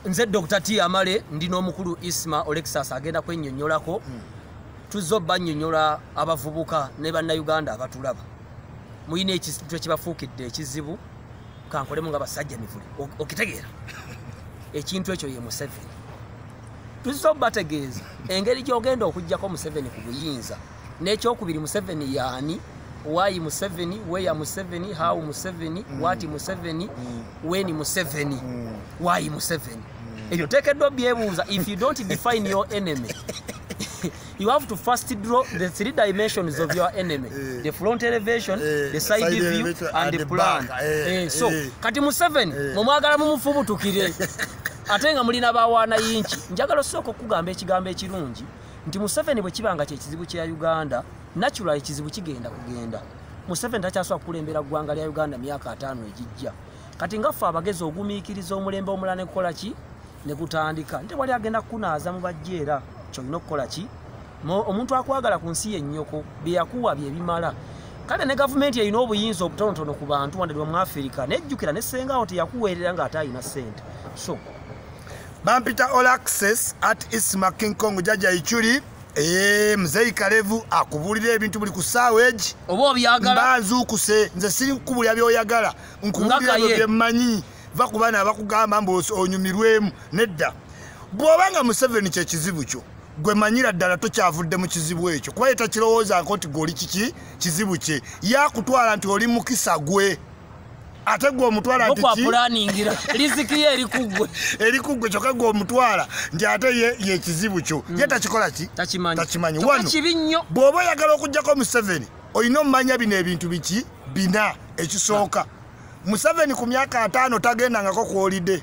nze Dr. T Amale ndino omukulu Isma Olexas agenda kwennyonnyolako tuzzo bannyonnyola abavubuka ne bannayuganda abatulaba muyina ekintu ekibafuukidde ekizibu kankolemu nga basajja mivule okitegeera ekintu ekyo ye Museveni tuzzo bategeeza engeri gy'ogenda okujjako Museveni ku buyinza n'ekyokubiri Museveni yaani why Museveni, where Museveni, how Museveni, what Museveni, when Museveni, why Museveni. If you take a dog, if you don't define your enemy, you have to first draw the 3 dimensions of your enemy: the front elevation, the side view, and the plan. So, kati Museveni, mumwagala mumufubutukire. Ate nga mulina bawana yinchi. Njagala soko kugamba ekigambo ekirungi nti Museveni bwe kibanga kye kizibu kya Uganda. Naturally kizibu kigenda kugenda. Museveni takyaswa kulembera ggwanga lya Uganda myaka 5 ejijja. Kati ngaffe abagezi ogumiikiriza omulembe omulala ne kukola ki ne gutandika. Nte wali agenda kunaaza mu bajjeera kyolina okukola ki omuntu akwagala ku nsi yennyoko bye yakuwa bye bimala. Kale ne gavumenti erina obuyinza obutonotono ku bantu wande mu Africa nejjukira ne sengawo teyakuweerera nga ate alina ssente. So Bampita All Access at Isma King Kong Jaja Ichuri Mzei Kalevu akubulira ebintu buli ku sawage obo obyagala banzukuse nze siri nkubulya byoyagala nkubulira bye mmanyi va kubana abakugamba mbo onyumirwemu nedda bwobanga Museveni kye kizibu kyo gwe manyira ddala tokyavudde mu kizibu ekyo kuba yetakirowooza nkoti goli kiki kizibu kye yakutwala nti oli mukisa gwe ate gwe omutwala nti ki planingira riziki ye eri kugwe kyokka gwe omutwala nti ate ye kizibu kyo ye takikola ki takimanyi wano bw'oba oyagala okuggyako Museveni olina omumanya bino ebintu biki bina ekisooka Museveni ku myaka 5 tagendangako kwolide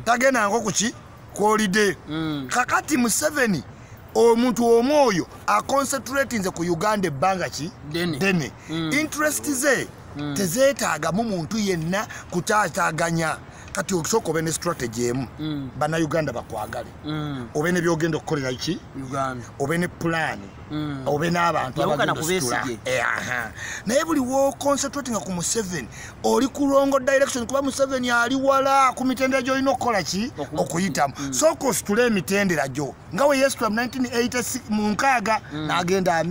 tagendangako kuki kwolide kakati Museveni omuntu omwoyo aconcentratinze ku Uganda ebbanga ki dene interest ze tezeetaaga mu muntu yenna kutaataaganya kati okusooka obe ne strategy emu bana Uganda bakwagale obe ne byogenda okukolera ki obe ne plan obe n'abantu naye buli wo concentrating ku Museveni oli ku wrong direction kuba Museveni ali wala ku mitendera gy'olina okukola ki okuyitamu sooka ositule emitendera gyo nga we yesitula mu 1986 mu nkaaga n'agenda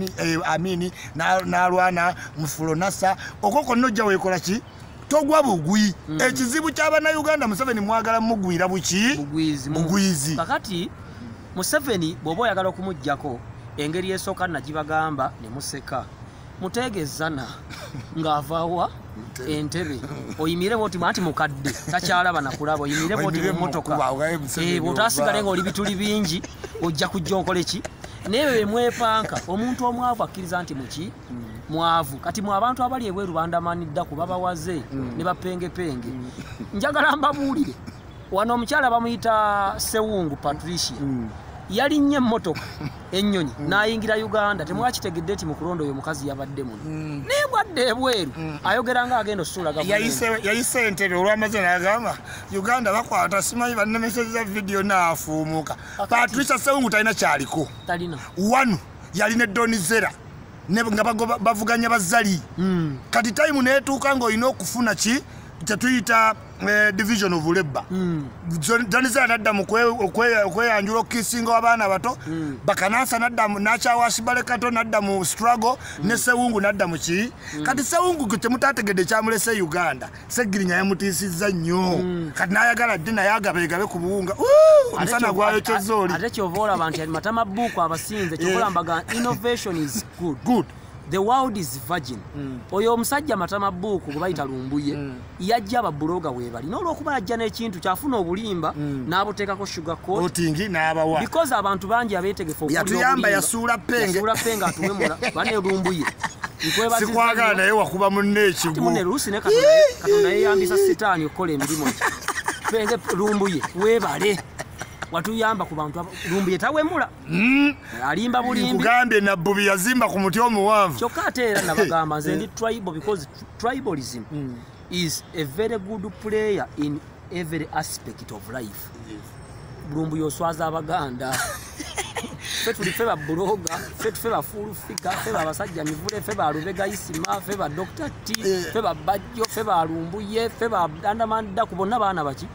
Amini n'alwana mu Fulonasa okwo konna ojja weekola ki togwa bugwi ekizibu ky'abana Uganda Museveni mwagala mugwira buki bugwizi kakati Museveni bw'oba oyagala okumuggyako engeri esooka nagibagamba ne museka mutegeezana ng'avaawa entebe oyimire bwoti anti mukadde takyalaba nakulaba oyimire bwoti mu mmotoka bw'otaasigale ng'oli bituli bingi ojja kujja okole ki naye bemwepanka omuntu omwavu akkiriza nti muki mwavu kati mu abantu abali ebweru bandamanidda kuba bawaze ne bapengepenge njagala mbabuulire wano omukyala bamuyita Sewungu Patricia yali nnyo emmotoka ennyonyi n'ayingira Uganda temwakitegedde nti mu kulonda oyo mukazi yabadde muno nebwadde ebweru ayogera nga agenda osuula yayise entebe olw'amaze n'agamba Uganda bakwata simanyi bannemeseza video n'afuumuka Patricia Sewungu talina kyaliko talina wanu yalina eddonizera nga bavuganya bazali kati time neetuuka ng'olina okufuna ki kyetuyita division of labor Donizera nadda mu okweyanjula okukisinga w'abaana bato Bakanansa nadda n'akyawasibale kato nadda mu struggle ne Sewungu nadda mu ki kati Sewungu temutaategedde kyamulese Uganda Segirinya yamutiisizza nnyo kati n'ayagala ddi naye agabeegabe ku buwunga omusana gwayokyezza oli ate kyova olaba nti matama bbuuku abasinze kyokola mbaga innovation is good. The world is virgin. Oyo omusajja matama bbuuku gwe bayita Lumbuye yajja ababuloga weebali n'olwokuba yajja n'ekintu kyafuna obulimba n'abuteekako sugar coating n'abawa because abantu bangi abeetegefu yatuyamba yasuula penge atuwemula bane Lumbuye sikwagala naye wakuba munne ekigu ne luusi ne Katonda yeeyambisa sitaani okukola emirimu penge Lumbuye weebale watuyamba ku bantu Lumbuye tawemula alimba bulimbi kugambye nabbubi yazimba ku muti omuwanvu kyokka ate era nabagamba nze ndi tribal because tribalism is a very good player in every aspect of life Lumbuye oswaza Abaganda ffe tuli ffe ba bloga ffe ba full figure ffe ba basajja mivule ffe ba Lubega Isima ffe ba Dr. T ffe ba Bajjo ffe ba Lumbuye ffe ba Andamanda kubonna baana baki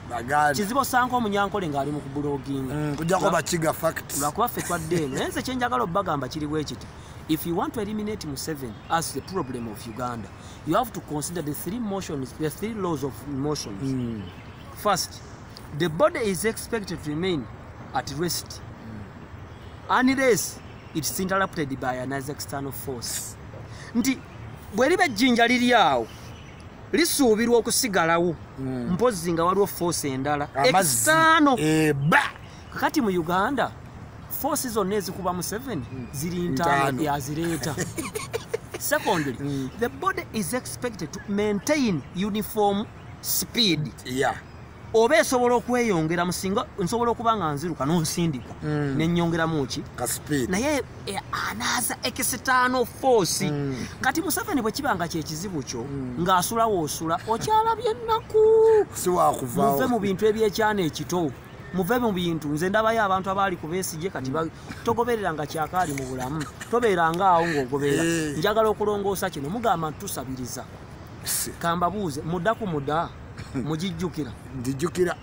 kizibo sanko omunyankole ngaali mu kublogging kujjako bakiga fact lwakuba ffe twadde nenze kyenjagala obbagamba kiri bwekiti. If you want to eliminate Museveni as the problem of Uganda, you have to consider the three laws of motions. First, the body is expected to remain at rest unless it's interrupted by another external force. Nti bweriba jinja liri awo lisuubirwa okusigalawo mpozi nga waliwo force endala external kakati mu Uganda forces zonna ezikuba Museveni ziri ntano yazireeta. Secondly, the body is expected to maintain uniform speed. Oba esobola okweyongera musinga nsobola okuba nga nziruka n'onsindika n'ennyongeramu ki naye another external force. Kati Museveni bwe kibanga kyekizibu kyo ng'asula woosula okyalabye ennaku muve mu bintu ebyekyana ekito muve mu bintu nze ndabayo abantu abaali ku Besigye kati togoberera nga kyakaali mu bulamu tobeeranga awo ng'ogoberera njagala okulongoosa kino mugamba tusabiriza kambabuuze mudda ku mudda mugijjukira ndijjukira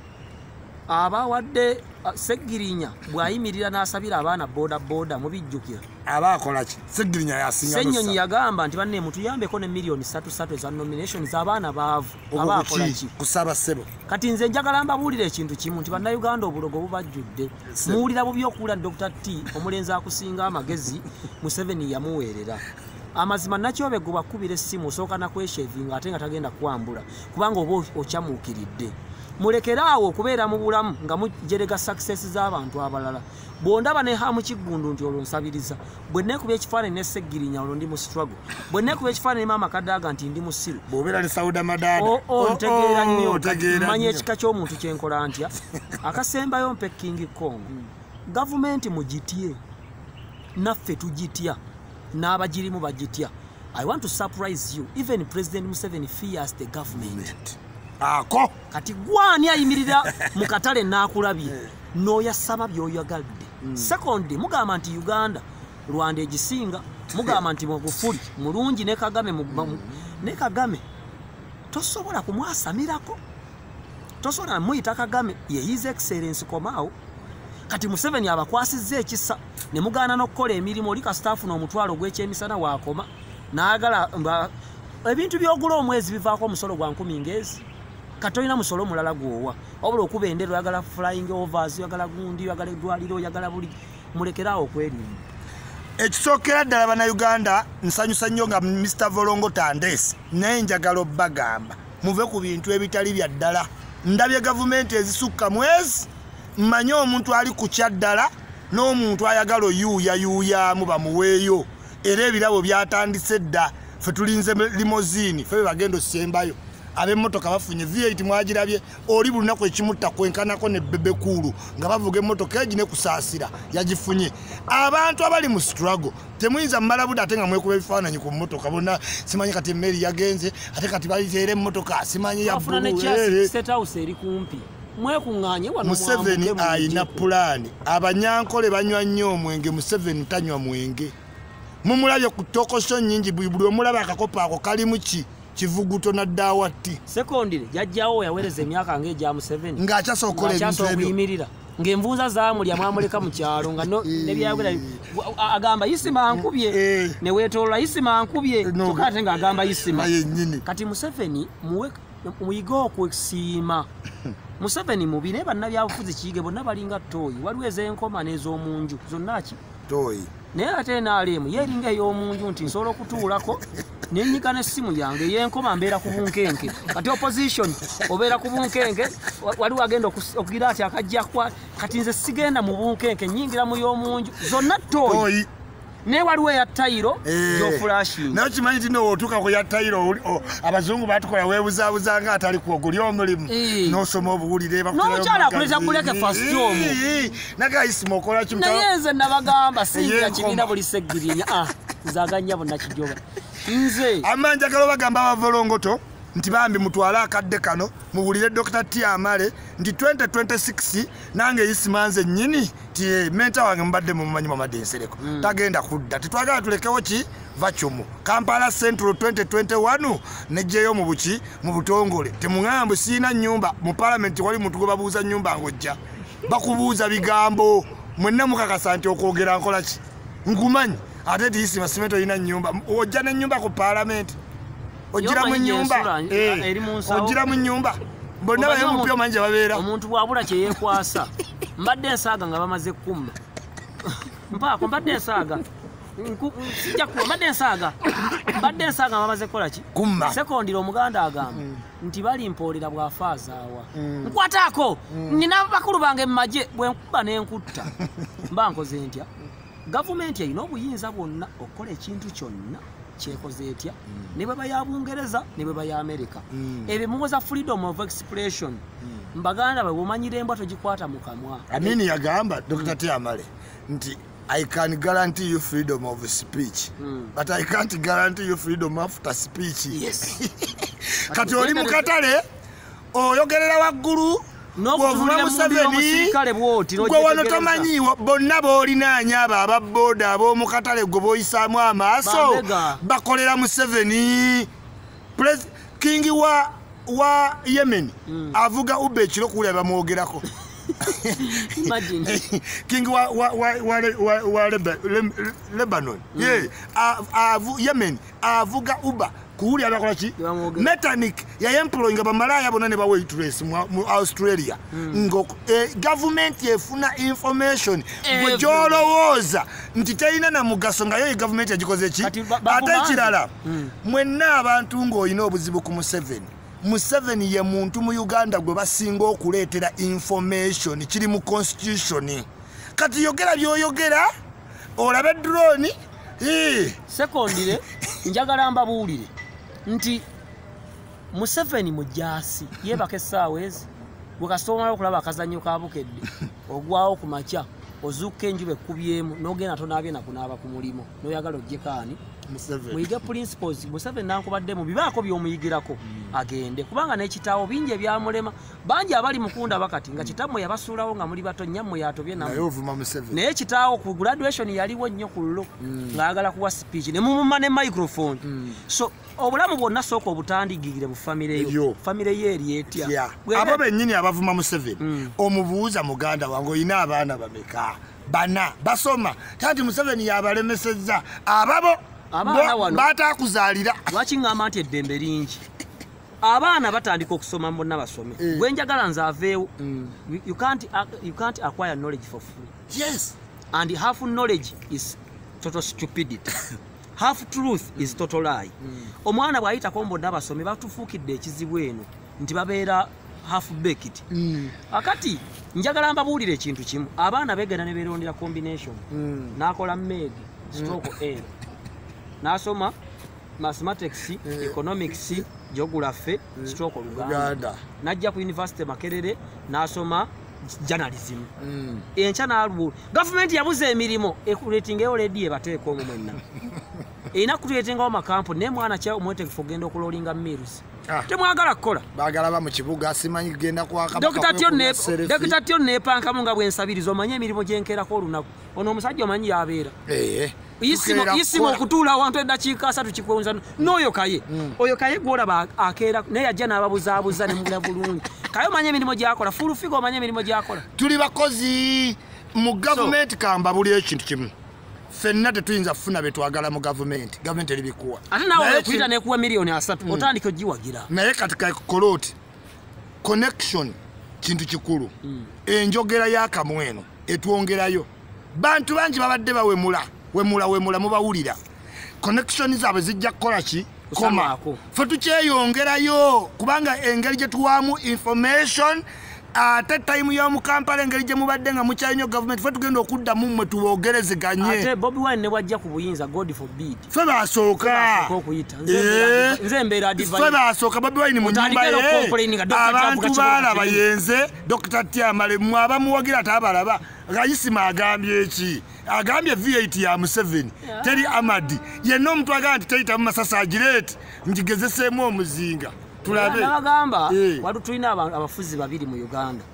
abawadde Seggirinya bw'ayimirira n'asabira abaana boda mubijjukira abakola ki Seggirinya yasinga Ssenyonyi yagamba nti banne mutuyambeko ne million 3 eza nominations abaana baavu abakola ki kusaba ssebo. Kati nze njagala mbabuulira ekintu kimu nti bannayuganda obulogo bubajjudde muwulira bubi okuwula Dr. T omulenzi akusinga amagezi Museveni yamuweerera amazima nakyobe gwe bakubira essimu osooka nakweshevinga ate nga tagenda kwambula kubanga oba okyamuukiridde. Mulekeraawo okubeera mu bulamu nga mujerega success z'abantu abalala. Bw'ondaba ne hamu kiggundu nti olwo nsabiriza bwe neekuba ekifaananyi ne Seggirinya olwo ndi mu struggle bwe neekuba ekifaananyi ne Maama Kadaga nti ndi mu siru bw'obeera ne Sauda Madada ntegeera nnyo manya ekika ky'omuntu kyenkola ntya. Akasembayo mpe King Kong gavumenti mugitye naffe tugitya n'abagirimu bagitya. I want to surprise you, even President Museveni fears the government. Ako kati gwani ayimirira mu katale n'akulabye n'oyasaba by'oyagadde. Second, mugamba nti Uganda Rwanda egisinga mugamba nti Magufuli mulungi ne Kagame ne Kagame tosobola kumwasamirako tosobola muyita Kagame ye his excellence komaawo. Kati Museveni abakwasizza ekisa ne mugaana n'okukola emirimu oli kasitaafu n'omutwalo gw'ekyemisana waakoma n'agala ebintu by'ogula omwezi bivaako omusolo gwa 10 ngezi katolina musolo mulala gwowa wabula okuba endero oyagala flying overs oyagala gundi oyagala eddwaliro oyagala buli mulekeraawo okwerinda. Ekisookera ddala bannayuganda nsanyusa nnyo nga Mr. Volongo Tandesi naye njagala obbagamba muve ku bintu ebitali bya ddala. Ndabye gavumenti ezisukka mwezi mmanye omuntu ali ku kyaddala n'omuntu ayagala oyuuyayuuyaamu bamuweeyo era ebirabo byatandise dda ffe tulinze limoziini ffe bagenda osembayo ab'emmotoka bafunye V8 mwagirabye oli buli lunaku ekimutta kwenkanako ne bebekulu nga bavuga emmotoka egi ne kusaasira yagifunye. Abantu abali mu struggle temuyinza mmala budde ate nga mwekuba ebifaananyi ku mmotoka bonna simanyi kati emmeri yagenze ate kati baliteera emmotoka simanyi ya Museveni ayina pulaani. Abanyankole banywa nnyo omwenge Museveni tanywa mwenge. Mumulabye ku tokoso nnyingi buli omulaba akakopo ako kalimu ki kivuguto na ddawa tti. Secondly jajjawo yaweereza emyaka ng'egya Museveni ng'akyasookola ebintu ebyo ng'envunza zaamulya mwamuleka mu kyalo nga nebyayogera agamba Isima ankubye ne weetoolola Isima ankubye kyokka ate ng'agamba Isima yennyini. Kati Museveni muyige okusiima. Museveni mubi naye bannabyabufuzi kiyige bonna balinga ttooyi waliwo ez'enkoma n'ez'omunju zonna ki ttooyi naye ate naalimu yeeringa ey'omunju nti nsobola okutuulako nenyiga n'essimu yange ey'enkoma mbeera ku bunkenke. Kati opposition obeera ku bunkenke waliwo agenda okugira ati akajjakwa kati nze sigenda mu bunkenke nyingira mu y'omunju zonna ttooyi naye waliwo eya tayiro gy'ofulashing. Naye kimanyi ti nootuuka ku ya tayiro abazungu batukola weebuzaabuza nga atali kwogulya omulimu n'osoma obuwulire n'omukyala akuleta buleke fast omu naga Isima okola kimu naye nze nabagamba singa kibiina buli Seggirinya nzaganya bonna kijoba nze amanjagala bagamba abavolongoto nti bambi mutwala akadde kano muwulire Dr. Tyamale nti 2026 nange isimanze nnyini ti menta wange mbadde mumanyi Mamadi Nsereko tagenda kudda titwagala tulekewo ki vacumu Kampala Central 2021 nejjeyo mu buki mu butongole temuŋambu siina nnyumba mu parliament wali muntu gwe babuuza nnyumba ng'ojja bakubuuza bigambo mwenna mukakasa nti okwogera nkola ki ngumanyi ate tiisima simento olina nnyumba ojja n'ennyumba ku parliament ojjira mu nnyumba ojjira mu nnyumba bonna bayo mupya omanyi gye babeera omuntu bwabula kye yeekwasa mbadde ensaaga nga bamaze kumma mpaako mbadde ensaaga sijja kuwa mbadde ensaaga nga bamaze kukola ki kumma sekondira omuganda agamba nti balimpoolera bw'afaazaawa nkwataako nina bakulu bange mu magye bwe nkuba n'enkutta mba nkoze ntya gavumenti erina obuyinza bwonna okukola ekintu kyonna kyekoze etya ne bwe baya Bungereza ne bwe baya America ebyo muwoza freedom of expression mbaganda bwe bumanyira embwa togikwata mu kamwa Amini yagamba Dr. Tyamale nti I can guarantee you freedom of speech but I can't guarantee you freedom after speech. Yes. Kati oli mu katale oyogerera waggulu bw'ovuma Museveni gwe wano tomanyiwo bonna boolinaanya abo ababooda ab'omu katale gwe b'oyisaamu amaaso bakolera Museveni. Kingi wa Yemen avuga ube ekiro kuwulira bamwogerako King wa Lebanon Yemen avuga uba kuwulira bakola ki Mechanic ya employing bamalaya bonna ne bawaitress mu Australia ngo government efuna information gwe gyolowooza nti terina na mugaso nga yo government yagikoze ki ate ekirala mwenna abantu ng'olina obuzibu ku Museveni ye muntu mu Uganda gwe basinga okuleetera information kiri mu constitution kati yogera byoyogera olabe drone sekondire njagala mbabuulire nti Museveni mujasi yebaka essaawa ezi gwe kasitoma okulaba akazannyo kabukedde ogwawo ku makya ozuuka enjuba ekkubyemu n'ogenda tonaabye nakunaaba ku mulimo n'oyagala ojjekaani muyige principles Museveni nankubaddemu bibaako by'omuyigirako agende kubanga n'ekitaawo bingi ebyamulema bangi abali mukunda bakati nga kitammwe yabasuulawo nga muli bato nnyammwe yatobye naye kitaawo ku graduation yaliwo nnyo ku llo ng'ayagala kuwa speech ne mumuma ne microphone so obulamu bwonna sooka obutandigirire mu famire ye eri etya abo bennyini abavuma Museveni omubuuza muganda wange olina abaana bameka bana basoma tanti Museveni yabalemesezza ababo batakuzaalira lwaki ŋŋamba nti eddembe lingi abaana batandika okusoma bonna basome gwe njagala nze aveewo you can't acquire knowledge for free. Yes. And half knowledge is total stupidity. Half truth is total lie. Omwana bw'ayitako bonna basome batufuukidde ekizibu eno nti babeera half baked. Akati njagala mbabuulire ekintu kimu abaana beegana ne beerondera combination n'akola MEG stroke L n'asoma mathematics economics geography stroke Luganda n'ajja ku university Makerere n'asoma journalism enkya n'alubu government yabuze emirimu ekuleetingeyo ledi ebateeka omwo mwenna erina kutuleetengawo makampuni naye mwana kya omwetegefu ogenda okuloolinga mills temwagala kukola baagala ba mu kibuga simanyi genda kwaka Dr. Tyon neepankamu nga bwensabiriza omanye emirimu gyenkerako olunaku ono omusajja omanyi yabeera isimo okutuula awantu eddakiika 3 kikwewunza n'oyo kaye oyo kaye gwolaba akeera naye yajja n'ababuzaabuza ne mugula bulungi kaye omanye emirimu gyakola fulufiga omanye emirimu gyakola tuli bakozi mu gavumenti kamba buli ekintu kimu ffenna tetuyinza kufuna betwagala mu gavumenti eri bikuwa ate naawe okuyita n'ekuwa $3 otandika ogiwagira naye katika koloti connection kintu kikulu enjogera y'akamweno etwongerayo bantu bangi babadde bawemula mubawulira connection zaabwe zijja kukola ki koma ffe tukyeyongerayo kubanga engeri gye tuwaamu information ate time y'omu Kampala engeri gye mubadde nga mukyayinyo government ffe tugenda okuddamu mmwe tubogerezeganye ate Bobi Wine ne bwajja ku buyinza God forbid ffe basooka nze mbeera ffe basooka Bobi Wine mu nnyumba ye abantu baalaba yenze Dr. Tyamale mmwe abamuwagira taabalaba Rayisima agambye eki agambye V8 ya Museveni teri Amadi yenna omuntu agamba nti teyita mu masasa agireeti ngigezeseemu omuzinga tulabe nabagamba watu tulina abafuzi babiri mu Uganda.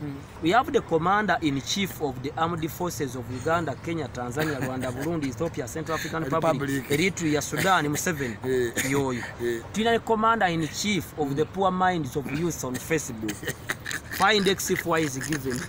We have the commander in chief of the armed forces of Uganda, Kenya, Tanzania, Rwanda, Burundi, Ethiopia, Central African Republic, Eritrea, Sudan, Museveni. Yoyo. Tulina the commander in chief of the poor minds of youth on Facebook. Find XFY is given.